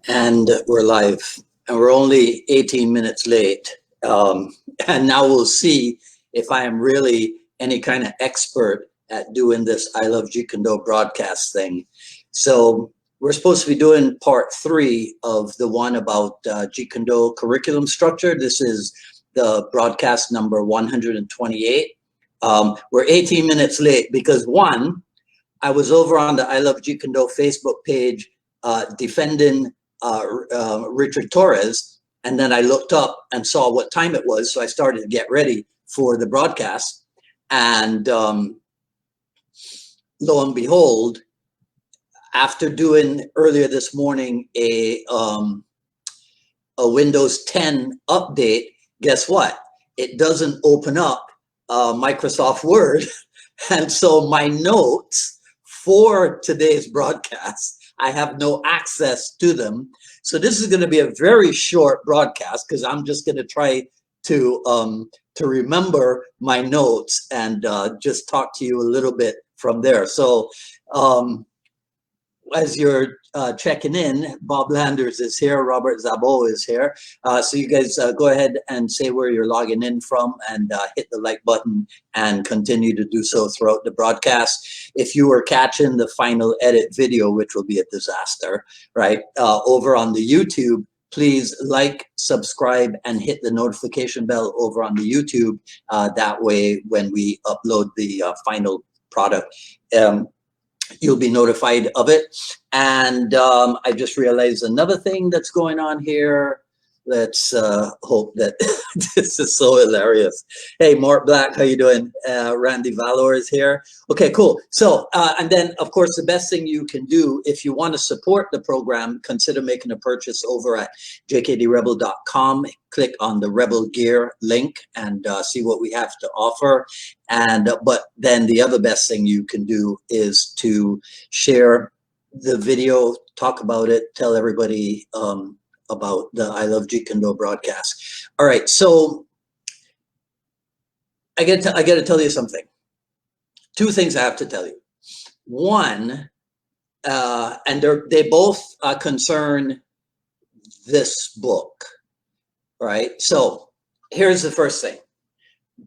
And we're live, and we're only 18 minutes late. And now we'll see if I am really any kind of expert at doing this I Love Jeet Kune Do broadcast thing. So we're supposed to be doing part 3 of the one about Jeet Kune Do curriculum structure. This is the broadcast number 128. We're 18 minutes late because one, I was over on the I Love Jeet Kune Do Facebook page defending Richard Torres, and then I looked up and saw what time it was, so I started to get ready for the broadcast, and lo and behold, after doing earlier this morning a Windows 10 update, guess what? It doesn't open up Microsoft Word, and so my notes for today's broadcast, I have no access to them. So this is going to be a very short broadcast because I'm just going to try to remember my notes and just talk to you a little bit from there. So as you're checking in, Bob Landers is here, Robert Zabo is here. So you guys go ahead and say where you're logging in from and hit the like button and continue to do so throughout the broadcast. If you were catching the final edit video, which will be a disaster, right, over on the YouTube, please like, subscribe, and hit the notification bell over on the YouTube. That way, when we upload the final product, you'll be notified of it. And I just realized another thing that's going on here. Let's hope that this is so hilarious. Hey, Mort Black, how you doing? Randy Valor is here. Okay, cool. So, and then, of course, the best thing you can do if you want to support the program, consider making a purchase over at jkdrebel.com. Click on the Rebel Gear link and see what we have to offer. And but then the other best thing you can do is to share the video, talk about it, tell everybody about the I Love Jeet Kune Do broadcast. All right, so I got to tell you something. 2 things I have to tell you. One, and they both concern this book, right? So here's the first thing.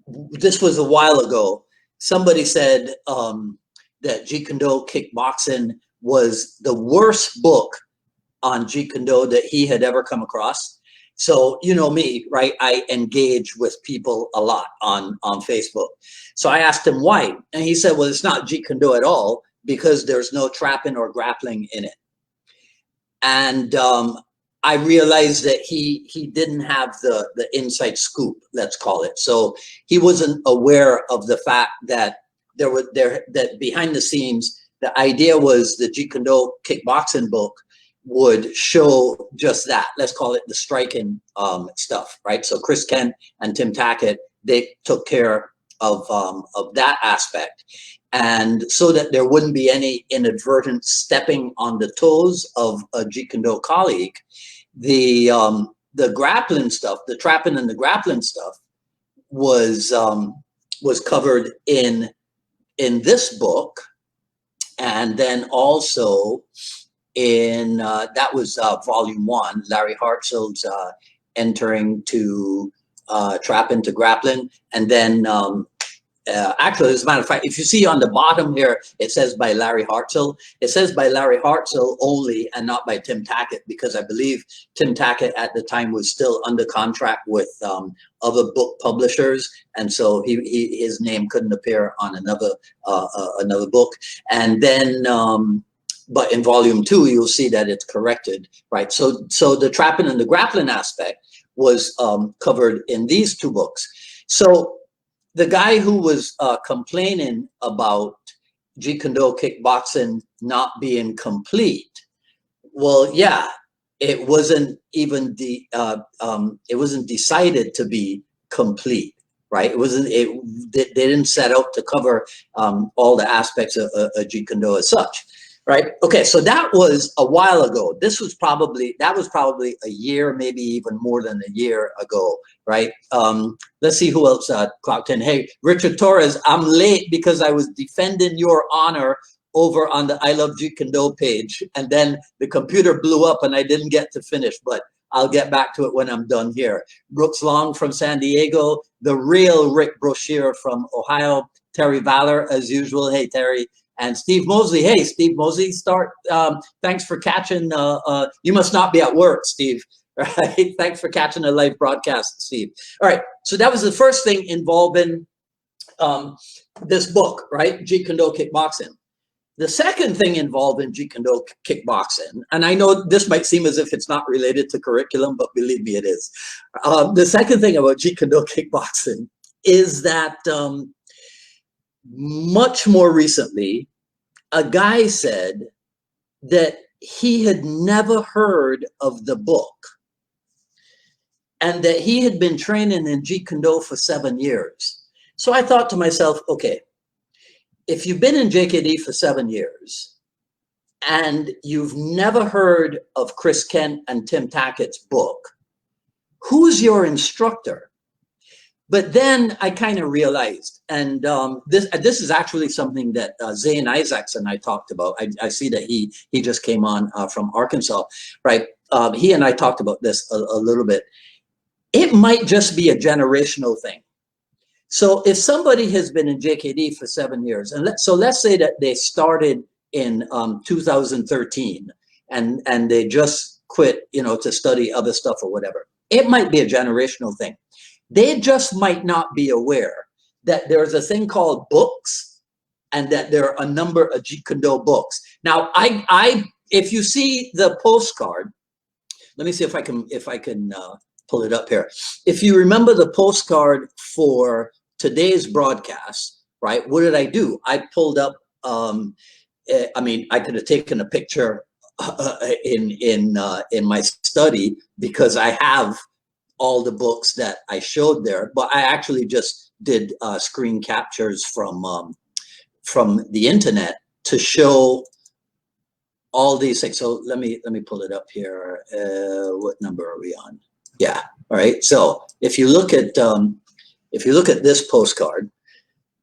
This was a while ago. Somebody said that Jeet Kune Do Kickboxing was the worst book on Jeet Kune Do that he had ever come across. So, you know me, right? I engage with people a lot on Facebook. So I asked him why. And he said, well, it's not Jeet Kune Do at all because there's no trapping or grappling in it. And I realized that he didn't have the inside scoop, let's call it. So he wasn't aware of the fact that that behind the scenes, the idea was the Jeet Kune Do Kickboxing book would show just that. Let's call it the striking stuff, right? So Chris Kent and Tim Tackett, they took care of that aspect. And so that there wouldn't be any inadvertent stepping on the toes of a Jeet Kune Do colleague, the grappling stuff, the trapping and the grappling stuff was covered in this book. And then also in that was volume 1, Larry Hartzell's entering to trap into grappling. And then actually, as a matter of fact, if you see on the bottom here, it says by Larry Hartzell. It says by Larry Hartzell only and not by Tim Tackett, because I believe Tim Tackett at the time was still under contract with other book publishers, and so his name couldn't appear on another book. And then but in volume 2, you'll see that it's corrected, right? So the trapping and the grappling aspect was covered in these 2 books. So the guy who was complaining about Jeet Kune Do Kickboxing not being complete, well, yeah, it wasn't even it wasn't decided to be complete, right? It wasn't. They didn't set out to cover all the aspects of Jeet Kune Do as such. Right. Okay. So that was a while ago. That was probably a year, maybe even more than a year ago. Right. Let's see who else clocked in. Hey, Richard Torres, I'm late because I was defending your honor over on the I Love Jeet Kune Do page, and then the computer blew up and I didn't get to finish, but I'll get back to it when I'm done here. Brooks Long from San Diego, the real Rick Brochure from Ohio, Terry Valor as usual. Hey, Terry. And Steve Mosley. Hey, Steve Mosley, thanks for catching, you must not be at work, Steve. Right? Thanks for catching a live broadcast, Steve. All right, so that was the first thing involving this book, right? Jeet Kune Do Kickboxing. The second thing involved in Jeet Kune Do Kickboxing, and I know this might seem as if it's not related to curriculum, but believe me, it is. The second thing about Jeet Kune Do Kickboxing is that much more recently, a guy said that he had never heard of the book and that he had been training in Jeet Kune Do for 7 years. So I thought to myself, okay, if you've been in JKD for 7 years and you've never heard of Chris Kent and Tim Tackett's book, who's your instructor? But then I kind of realized, and this is actually something that Zane Isaacs and I talked about. I see that he just came on from Arkansas, right? He and I talked about this a little bit. It might just be a generational thing. So if somebody has been in JKD for 7 years, and let's say that they started in 2013 and they just quit, you know, to study other stuff or whatever, it might be a generational thing. They just might not be aware that there's a thing called books and that there are a number of Jeet Kune Do books. Now, if you see the postcard, let me see if I can pull it up here. If you remember the postcard for today's broadcast, right? What did I do? I pulled up. I mean, I could have taken a picture in my study because I have all the books that I showed there, but I actually just did screen captures from the internet to show all these things. So let me pull it up here. What number are we on? Yeah. All right. So if you look at this postcard,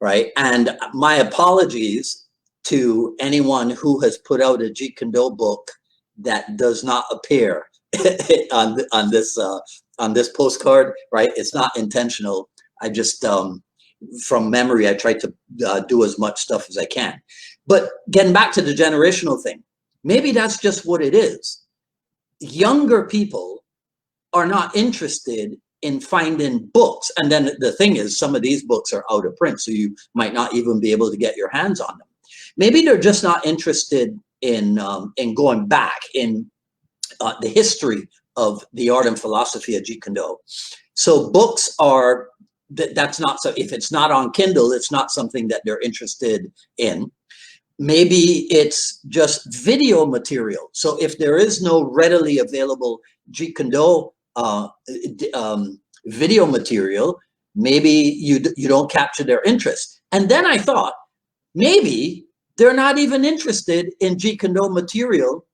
right, and my apologies to anyone who has put out a Jeet Kune Do book that does not appear on this postcard, right? It's not intentional. I just from memory, I try to do as much stuff as I can. But getting back to the generational thing, maybe that's just what it is. Younger people are not interested in finding books. And then the thing is, some of these books are out of print, so you might not even be able to get your hands on them. Maybe they're just not interested in going back in the history of the art and philosophy of Jeet Kune Do. So books are, that's not, so if it's not on Kindle, it's not something that they're interested in. Maybe it's just video material. So if there is no readily available Jeet Kune Do video material, maybe you don't capture their interest. And then I thought, maybe they're not even interested in Jeet Kune Do material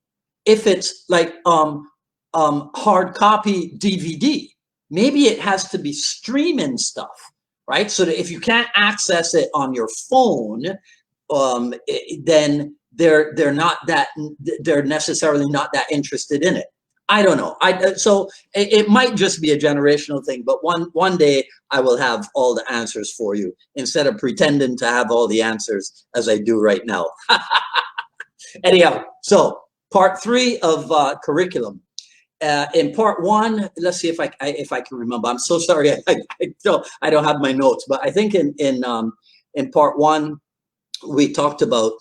if it's like hard copy DVD. Maybe it has to be streaming stuff, right? So that if you can't access it on your phone, then they're necessarily not that interested in it. I don't know. So it might just be a generational thing, but one day I will have all the answers for you instead of pretending to have all the answers as I do right now. Anyhow, so part 3 of curriculum. In part 1, let's see if I can remember. I'm so sorry. I don't have my notes, but I think in part 1 we talked about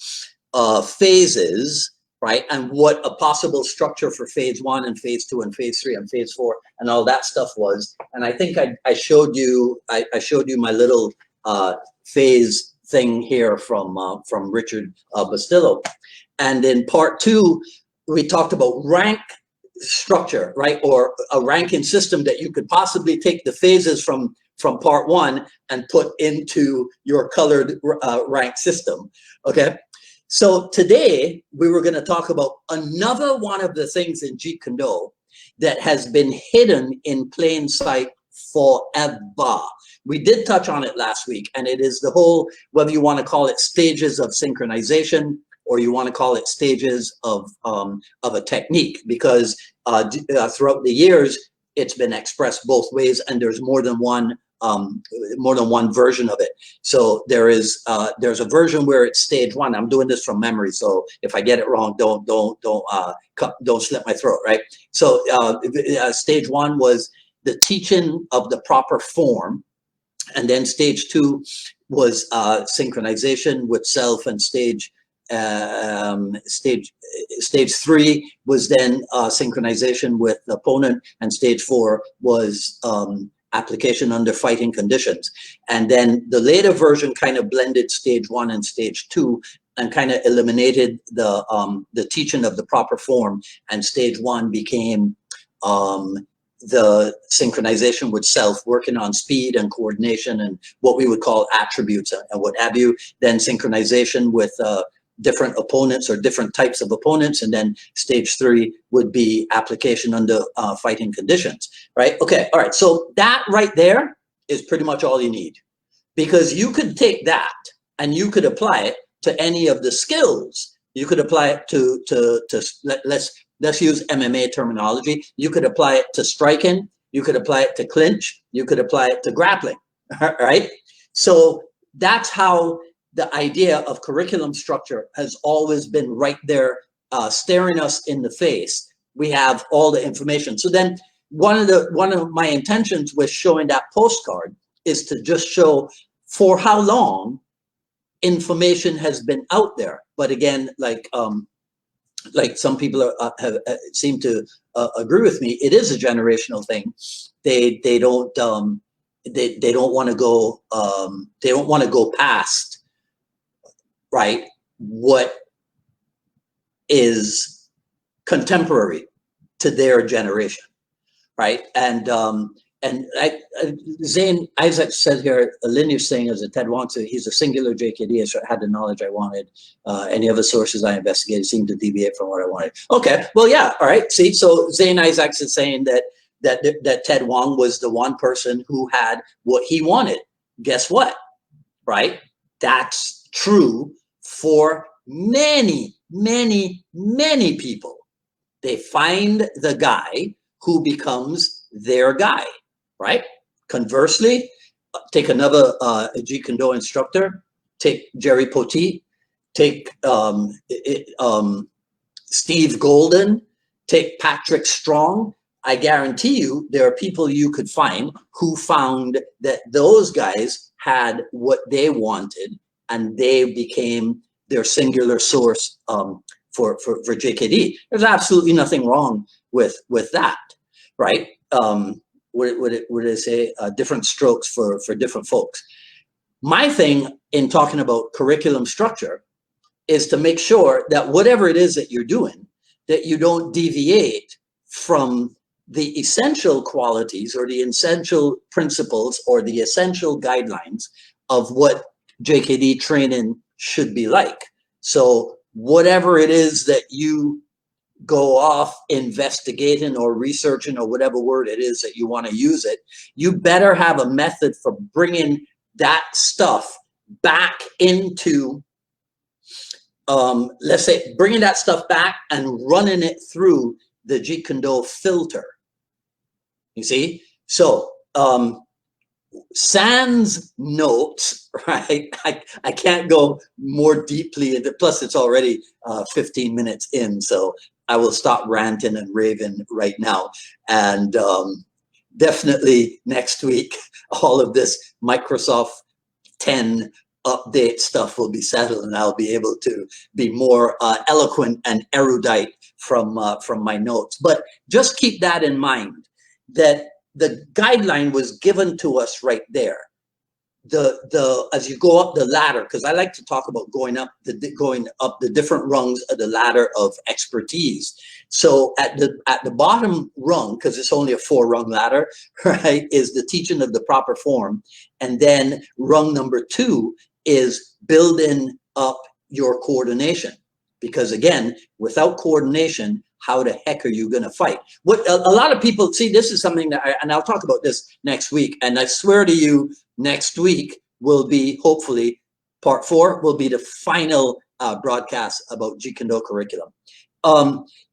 phases, right? And what a possible structure for phase 1 and phase 2 and phase 3 and phase 4 and all that stuff was. And I think I showed you my little phase thing here from Richard Bastillo. And in part 2, we talked about rank structure, right? Or a ranking system that you could possibly take the phases from part 1 and put into your colored rank system, okay? So today we were going to talk about another one of the things in Jeet Kune Do that has been hidden in plain sight forever. We did touch on it last week, and it is the whole, whether you want to call it stages of synchronization or you want to call it stages of a technique, because throughout the years, it's been expressed both ways, and there's more than one version of it. So there's a version where it's stage one. I'm doing this from memory, so if I get it wrong, don't slit my throat, right? So stage one was the teaching of the proper form, and then stage two was synchronization with self, and stage three was then synchronization with the opponent, and stage four was application under fighting conditions. And then the later version kind of blended stage one and stage two, and kind of eliminated the teaching of the proper form, and stage one became the synchronization with self, working on speed and coordination and what we would call attributes and what have you. Then synchronization with different opponents or different types of opponents, and then stage three would be application under fighting conditions, right? Okay, all right, so that right there is pretty much all you need, because you could take that and you could apply it to any of the skills. You could apply it to let's use MMA terminology. You could apply it to striking, you could apply it to clinch, you could apply it to grappling, right? So that's how the idea of curriculum structure has always been right there, staring us in the face. We have all the information. So then one of my intentions with showing that postcard is to just show for how long information has been out there. But again, like some people seem to agree with me, it is a generational thing. They don't want to go they don't want to go past, right, what is contemporary to their generation, right? And Zane Isaac said here, a lineage thing as a Ted Wong said, he's a singular JKD, so I had the knowledge I wanted. Any other sources I investigated seemed to deviate from what I wanted. Okay, well, yeah, all right. See, so Zane Isaacs is saying that Ted Wong was the one person who had what he wanted. Guess what, right? That's true for many, many, many people. They find the guy who becomes their guy, right? Conversely, take another Jeet Kune Do instructor, take Jerry Poteet, take Steve Golden, take Patrick Strong. I guarantee you there are people you could find who found that those guys had what they wanted, and they became their singular source for JKD. There's absolutely nothing wrong with that, right? What they say? Different strokes for different folks. My thing in talking about curriculum structure is to make sure that whatever it is that you're doing, that you don't deviate from the essential qualities or the essential principles or the essential guidelines of what JKD training should be like. So whatever it is that you go off investigating or researching, or whatever word it is that you want to use it, you better have a method for bringing that stuff back into, let's say, bringing that stuff back and running it through the Jeet Kune Do filter. You see? So sans notes, right? I can't go more deeply into, plus it's already 15 minutes in, so I will stop ranting and raving right now. And definitely next week, all of this Microsoft 10 update stuff will be settled, and I'll be able to be more eloquent and erudite from my notes. But just keep that in mind, that the guideline was given to us right there. As you go up the ladder, because I like to talk about going up the different rungs of the ladder of expertise. So at the bottom rung, because it's only a 4-rung ladder, right, is the teaching of the proper form, and then rung number 2 is building up your coordination. Because again, without coordination, how the heck are you going to fight? What a lot of people see, this is something that and I'll talk about this next week. And I swear to you, next week will be, hopefully, part 4 will be the final broadcasts about Jeet Kune Do curriculum.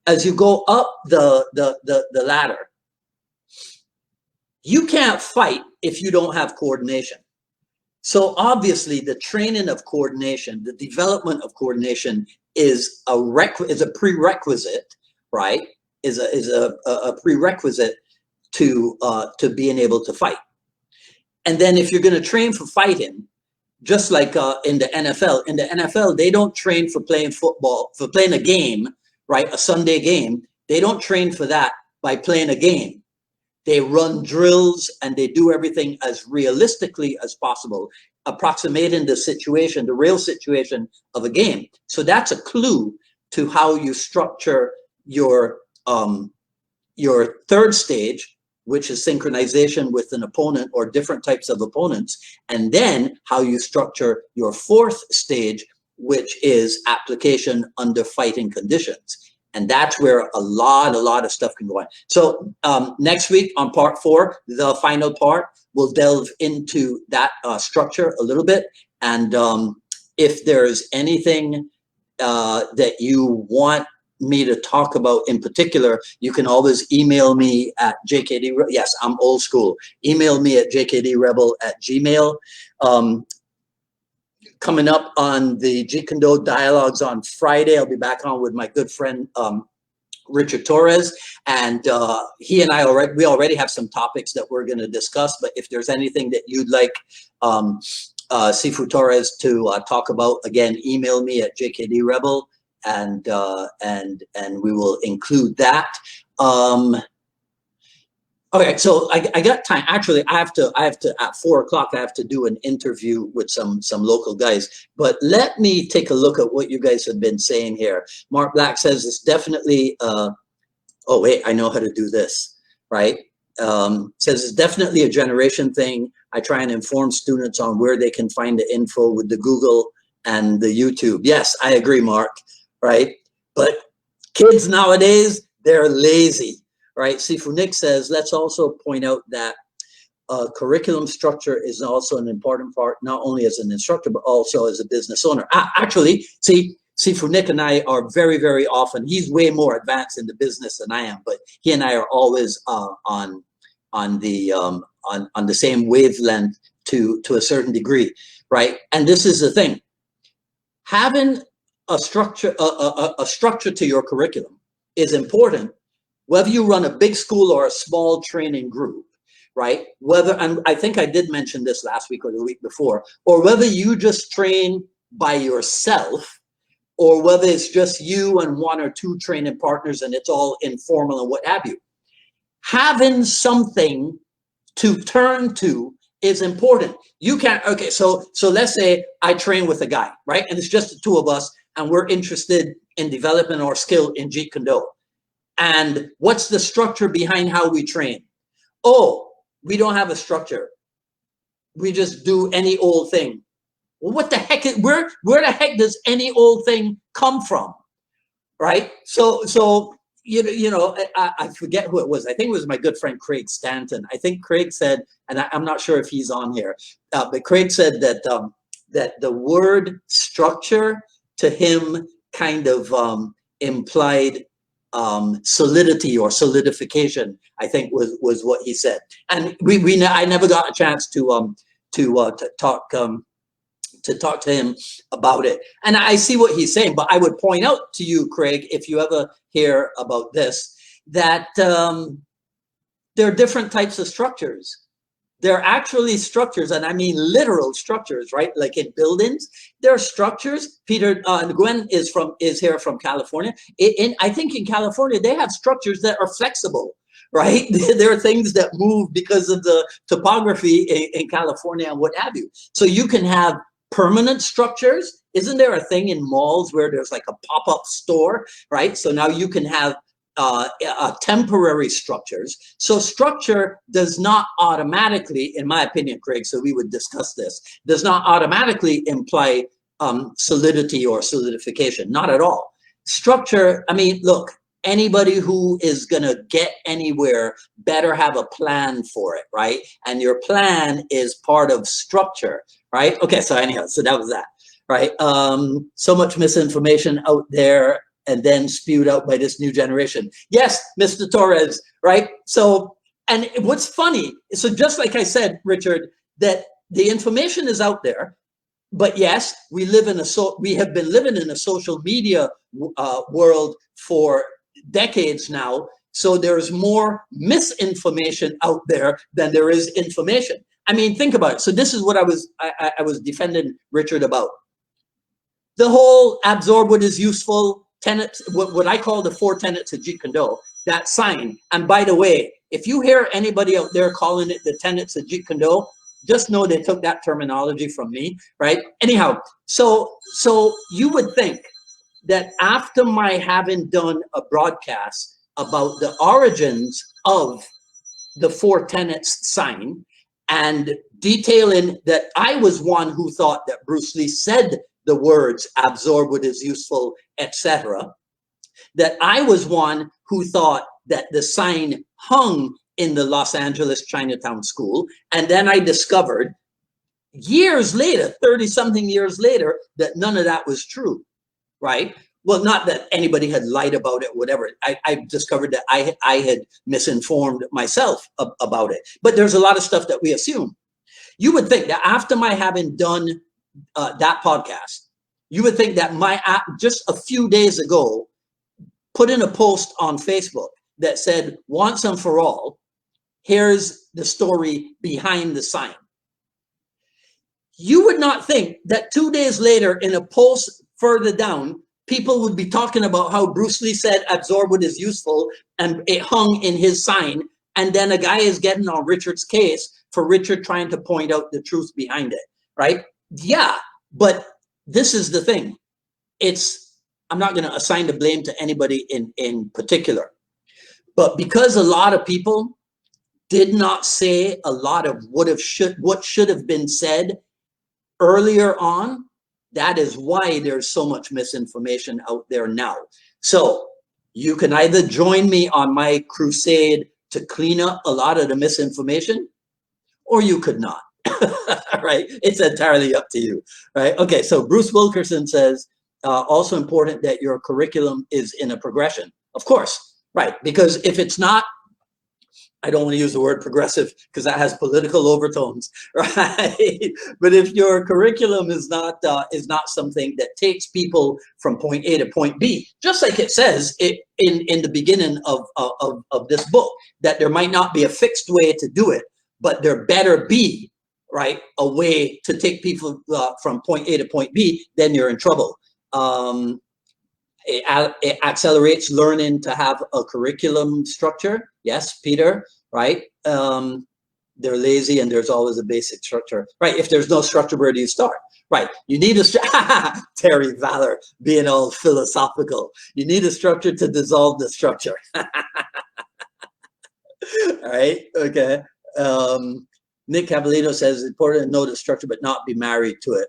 As you go up the ladder, you can't fight if you don't have coordination. So obviously the training of coordination, the development of coordination is a prerequisite, right? Is a prerequisite to being able to fight. And then if you're going to train for fighting, just like in the NFL, they don't train for playing football, for playing a game, right? A Sunday game. They don't train for that by playing a game. They run drills and they do everything as realistically as possible, approximating the situation, the real situation of a game. So that's a clue to how you structure your third stage, which is synchronization with an opponent or different types of opponents, and then how you structure your fourth stage, which is application under fighting conditions. And that's where a lot of stuff can go on. So next week on part 4, the final part, we'll delve into that structure a little bit. And if there's anything that you want me to talk about in particular, you can always email me at JKD. Yes, I'm old school. Email me at jkdrebel@gmail. Coming up on the Jeet Kune Do Dialogues on Friday, I'll be back on with my good friend Richard Torres, and he and I already have some topics that we're going to discuss. But if there's anything that you'd like Sifu Torres to talk about, again, email me at jkdrebel, and we will include that. Okay, so I got time. Actually, I have to at 4 o'clock. I have to do an interview with some local guys. But let me take a look at what you guys have been saying here. Mark Black says it's definitely. Oh wait, I know how to do this. Right? Says it's definitely a generation thing. I try and inform students on where they can find the info with the Google and the YouTube. Yes, I agree, Mark. Right? But kids nowadays, they're lazy. Right, Sifu Nick says, let's also point out that curriculum structure is also an important part, not only as an instructor, but also as a business owner. Actually, see, Sifu Nick and I are very, very often, he's way more advanced in the business than I am, but he and I are always on the same wavelength to a certain degree, right? And this is the thing, having a structure to your curriculum is important. Whether you run a big school or a small training group, right? And I think I did mention this last week or the week before, or whether you just train by yourself, or whether it's just you and 1 or 2 training partners and it's all informal and what have you. Having something to turn to is important. You can't, okay, so let's say I train with a guy, right? And it's just the 2 of us and we're interested in developing our skill in Jeet Kune Do. And what's the structure behind how we train? Oh, we don't have a structure. We just do any old thing. Well, what the heck where the heck does any old thing come from? Right? So you know, I forget who it was. I think it was my good friend Craig Stanton. I think Craig said, and I'm not sure if he's on here, but Craig said that that the word structure to him kind of implied solidity or solidification, I think was what he said. And I never got a chance to talk to him about it. And I see what he's saying, but I would point out to you, Craig, if you ever hear about this, that there are different types of structures. They're actually structures, and I mean literal structures, right? Like in buildings, there are structures. Peter and Gwen is here from California. I think in California they have structures that are flexible, right? There are things that move because of the topography in California and what have you. So you can have permanent structures. Isn't there a thing in malls where there's like a pop-up store, right? So now you can have temporary structures. So structure does not automatically, in my opinion, Craig, so we would discuss this, does not automatically imply solidity or solidification, not at all. Structure, I mean, look, anybody who is gonna get anywhere better have a plan for it, right? And your plan is part of structure, right? Okay, so anyhow, so that was that. right? So much misinformation out there and then spewed out by this new generation. Yes, Mr. Torres, right? So, and what's funny, so just like I said, Richard, that the information is out there, but yes, we have been living in a social media world for decades now. So there's more misinformation out there than there is information. I mean, think about it. So this is what I was defending Richard about. The whole absorb what is useful tenets, what I call the 4 tenets of Jeet Kune Do, that sign. And by the way, if you hear anybody out there calling it the tenets of Jeet Kune Do, just know they took that terminology from me, right? Anyhow, so you would think that after my having done a broadcast about the origins of the 4 tenets sign and detailing that I was one who thought that Bruce Lee said the words absorb what is useful, etc., that I was one who thought that the sign hung in the Los Angeles Chinatown School. And then I discovered years later, 30-something years later, that none of that was true, right? Well, not that anybody had lied about it, whatever. I discovered that I had misinformed myself about it. But there's a lot of stuff that we assume. You would think that after my having done that podcast, you would think that my app just a few days ago put in a post on Facebook that said, once and for all, here's the story behind the sign. You would not think that 2 days later in a post further down, people would be talking about how Bruce Lee said absorb what is useful and it hung in his sign. And then a guy is getting on Richard's case for Richard trying to point out the truth behind it, right? Yeah, but this is the thing. I'm not going to assign the blame to anybody in particular, but because a lot of people did not say a lot of what should have been said earlier on, that is why there's so much misinformation out there now. So you can either join me on my crusade to clean up a lot of the misinformation, or you could not. Right? It's entirely up to you, right? Okay, so Bruce Wilkerson says, also important that your curriculum is in a progression. Of course, right? Because if it's not, I don't want to use the word progressive because that has political overtones, right? But if your curriculum is not something that takes people from point A to point B, just like it says in the beginning of this book, that there might not be a fixed way to do it, but there better be, right, a way to take people from point A to point B, then you're in trouble. It accelerates learning to have a curriculum structure. Yes, Peter, right? They're lazy and there's always a basic structure, right? If there's no structure, where do you start? Right, you need a Terry Valor being all philosophical. You need a structure to dissolve the structure. All right, okay. Nick Cavallino says it's important to know the structure but not be married to it.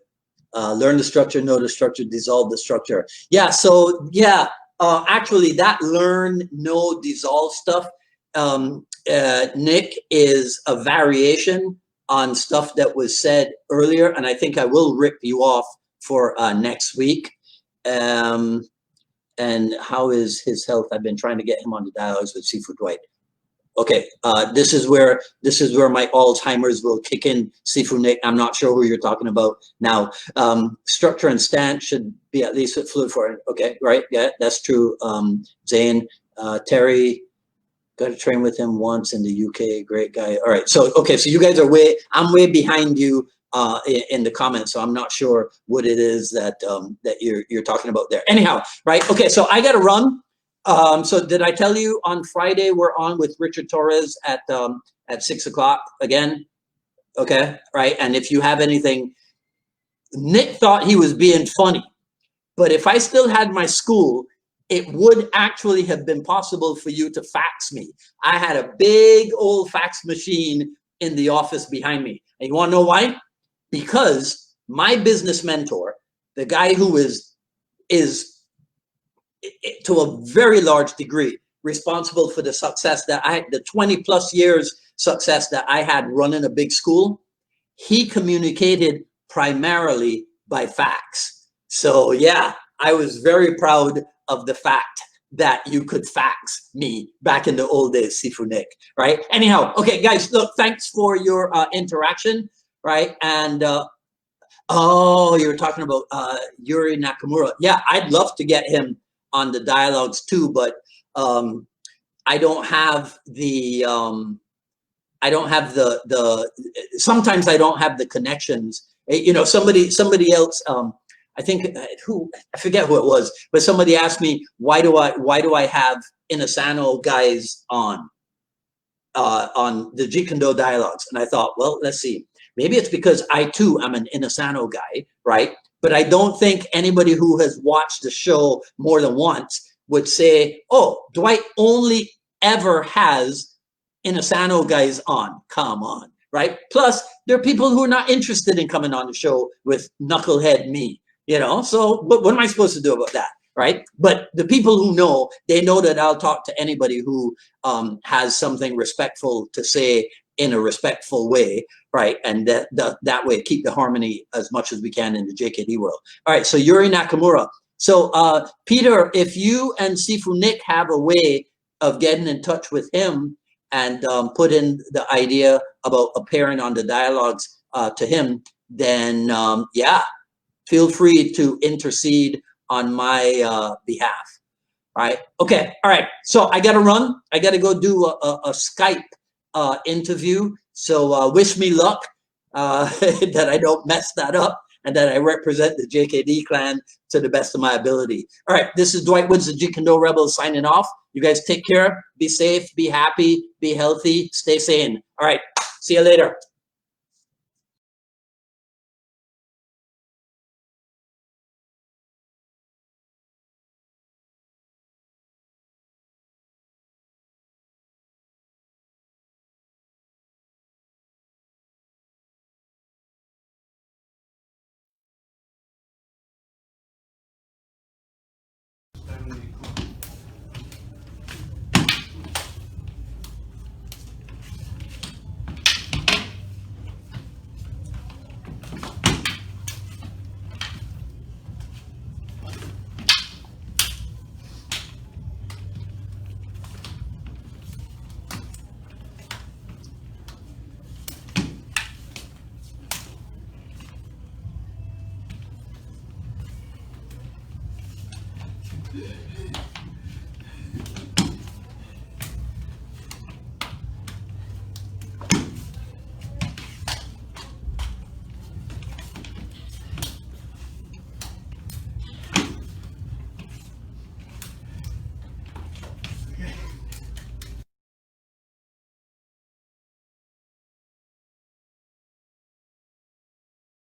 Learn the structure, know the structure, dissolve the structure. Yeah, so yeah, actually that learn, know, dissolve stuff, Nick, is a variation on stuff that was said earlier, and I think I will rip you off for next week. And how is his health? I've been trying to get him on the dialogues with Sifu Dwight. Okay, this is where my Alzheimer's will kick in, Sifu Nick. I'm not sure who you're talking about now. Structure and stance should be at least with fluid for it. Okay, right, yeah, that's true. Zane, Terry, got to train with him once in the UK. Great guy. All right, so okay, so you guys are I'm way behind you in the comments, so I'm not sure what it is that that you're talking about there. Anyhow, right? Okay, so I got to run. So did I tell you on Friday we're on with Richard Torres at 6 o'clock again? Okay, right. And if you have anything, Nick thought he was being funny, but if I still had my school, it would actually have been possible for you to fax me. I had a big old fax machine in the office behind me. And you want to know why? Because my business mentor, the guy who is to a very large degree responsible for the success that the 20+ years success that I had running a big school, he communicated primarily by fax. So yeah, I was very proud of the fact that you could fax me back in the old days, Sifu Nick, right? Anyhow, okay, guys, look, thanks for your interaction, right? And oh, you were talking about Yuri Nakamura. Yeah, I'd love to get him on the dialogues too, but I don't have the sometimes I don't have the connections. You know, somebody else, I think I forget who it was, but somebody asked me, why do I have Inasano guys on the Jeet Kune Do dialogues? And I thought, well, let's see. Maybe it's because I too am an Inasano guy, right? But I don't think anybody who has watched the show more than once would say, oh, Dwight only ever has Inasano guys on. Come on, right? Plus, there are people who are not interested in coming on the show with knucklehead me, you know? So what am I supposed to do about that, right? But the people who know, they know that I'll talk to anybody who has something respectful to say in a respectful way, right? And that way keep the harmony as much as we can in the JKD world. All right, so Yuri Nakamura. So Peter, if you and Sifu Nick have a way of getting in touch with him and put in the idea about appearing on the dialogues to him, then yeah, feel free to intercede on my behalf. All right. Okay. All right. So I got to run. I got to go do a Skype interview. So wish me luck that I don't mess that up and that I represent the JKD clan to the best of my ability. All right. This is Dwight Woods, the Jeet Kune Do Rebel, signing off. You guys take care. Be safe. Be happy. Be healthy. Stay sane. All right. See you later.